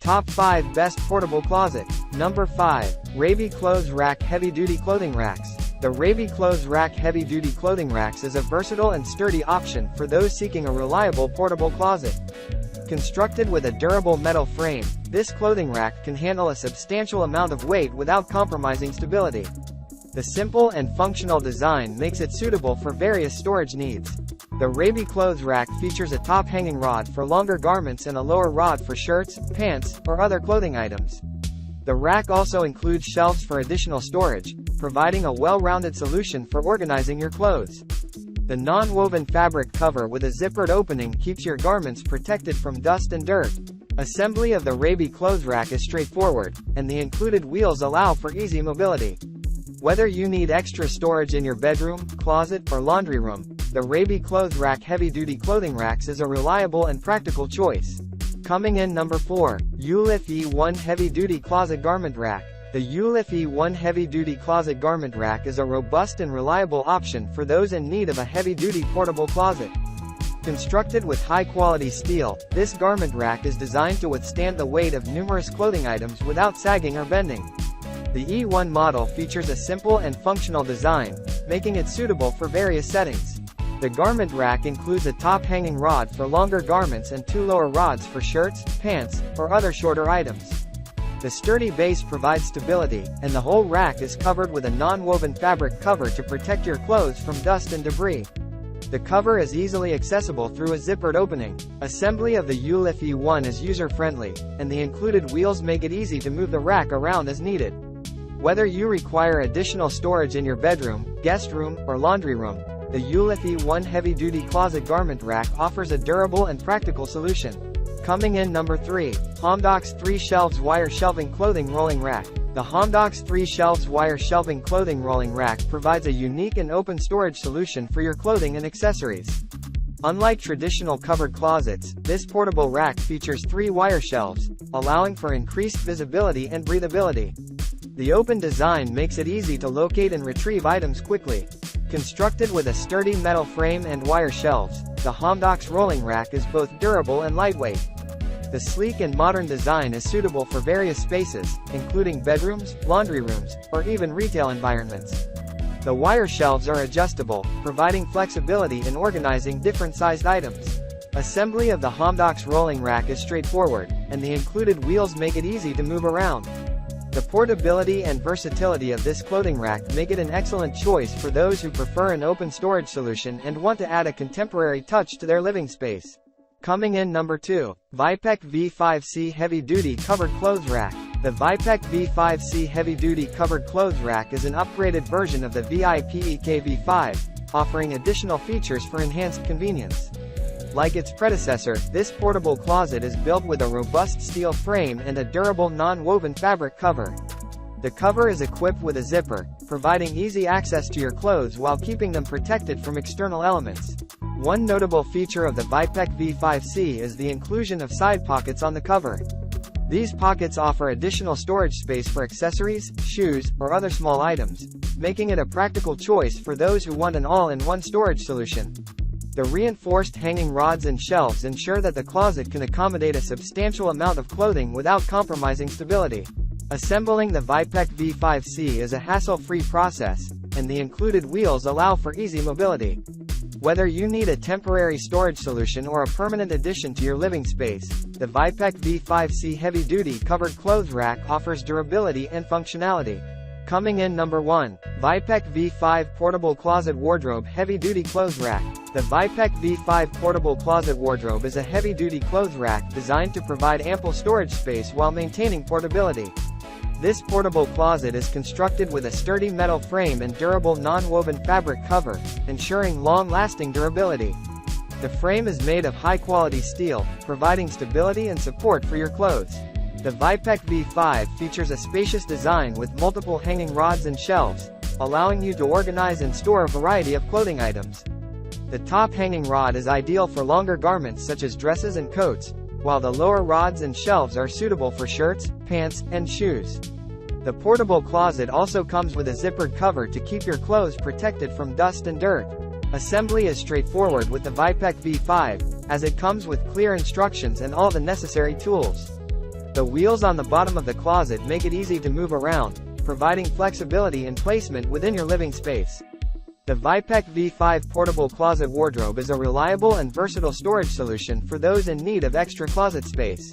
Top 5 Best Portable Closet. Number 5. Raybee Clothes Rack Heavy Duty Clothing Racks. The Raybee Clothes Rack Heavy Duty Clothing Racks is a versatile and sturdy option for those seeking a reliable portable closet. Constructed with a durable metal frame, this clothing rack can handle a substantial amount of weight without compromising stability. The simple and functional design makes it suitable for various storage needs. The Raybee Clothes Rack features a top hanging rod for longer garments and a lower rod for shirts, pants, or other clothing items. The rack also includes shelves for additional storage, providing a well-rounded solution for organizing your clothes. The non-woven fabric cover with a zippered opening keeps your garments protected from dust and dirt. Assembly of the Raybee Clothes Rack is straightforward, and the included wheels allow for easy mobility. Whether you need extra storage in your bedroom, closet, or laundry room, the Raybee Clothes Rack Heavy Duty Clothing Racks is a reliable and practical choice. Coming in number 4. Ulif E1 Heavy Duty Closet Garment Rack. The Ulif E1 Heavy Duty Closet Garment Rack is a robust and reliable option for those in need of a heavy-duty portable closet. Constructed with high-quality steel, this garment rack is designed to withstand the weight of numerous clothing items without sagging or bending. The E1 model features a simple and functional design, making it suitable for various settings. The garment rack includes a top hanging rod for longer garments and 2 lower rods for shirts, pants, or other shorter items. The sturdy base provides stability, and the whole rack is covered with a non-woven fabric cover to protect your clothes from dust and debris. The cover is easily accessible through a zippered opening. Assembly of the Ulif E1 is user-friendly, and the included wheels make it easy to move the rack around as needed. Whether you require additional storage in your bedroom, guest room, or laundry room, the Ulif E1 Heavy Duty Closet Garment Rack offers a durable and practical solution. Coming in number 3. Homdox 3 Shelves Wire Shelving Clothing Rolling Rack. The Homdox 3 Shelves Wire Shelving Clothing Rolling Rack provides a unique and open storage solution for your clothing and accessories. Unlike traditional covered closets, this portable rack features 3 wire shelves, allowing for increased visibility and breathability. The open design makes it easy to locate and retrieve items quickly. Constructed with a sturdy metal frame and wire shelves, the Homdox rolling rack is both durable and lightweight. The sleek and modern design is suitable for various spaces, including bedrooms, laundry rooms, or even retail environments. The wire shelves are adjustable, providing flexibility in organizing different-sized items. Assembly of the Homdox rolling rack is straightforward, and the included wheels make it easy to move around. The portability and versatility of this clothing rack make it an excellent choice for those who prefer an open storage solution and want to add a contemporary touch to their living space. Coming in number 2. VIPEK V5C Heavy Duty Covered Clothes Rack. The VIPEK V5C Heavy Duty Covered Clothes Rack is an upgraded version of the VIPEK V5, offering additional features for enhanced convenience. Like its predecessor, this portable closet is built with a robust steel frame and a durable non-woven fabric cover. The cover is equipped with a zipper, providing easy access to your clothes while keeping them protected from external elements. One notable feature of the VIPEK V5C is the inclusion of side pockets on the cover. These pockets offer additional storage space for accessories, shoes, or other small items, making it a practical choice for those who want an all-in-one storage solution. The reinforced hanging rods and shelves ensure that the closet can accommodate a substantial amount of clothing without compromising stability. Assembling the VIPEK V5C is a hassle-free process, and the included wheels allow for easy mobility. Whether you need a temporary storage solution or a permanent addition to your living space, the VIPEK V5C Heavy Duty Covered Clothes Rack offers durability and functionality. Coming in number 1. VIPEK V5 Portable Closet Wardrobe Heavy Duty Clothes Rack. The VIPEK V5 Portable Closet Wardrobe is a heavy-duty clothes rack designed to provide ample storage space while maintaining portability. This portable closet is constructed with a sturdy metal frame and durable non-woven fabric cover, ensuring long-lasting durability. The frame is made of high-quality steel, providing stability and support for your clothes. The VIPEK V5 features a spacious design with multiple hanging rods and shelves, allowing you to organize and store a variety of clothing items. The top hanging rod is ideal for longer garments such as dresses and coats, while the lower rods and shelves are suitable for shirts, pants, and shoes. The portable closet also comes with a zippered cover to keep your clothes protected from dust and dirt. Assembly is straightforward with the VIPEK V5, as it comes with clear instructions and all the necessary tools. The wheels on the bottom of the closet make it easy to move around, providing flexibility and placement within your living space. The VIPEK V5 portable closet wardrobe is a reliable and versatile storage solution for those in need of extra closet space.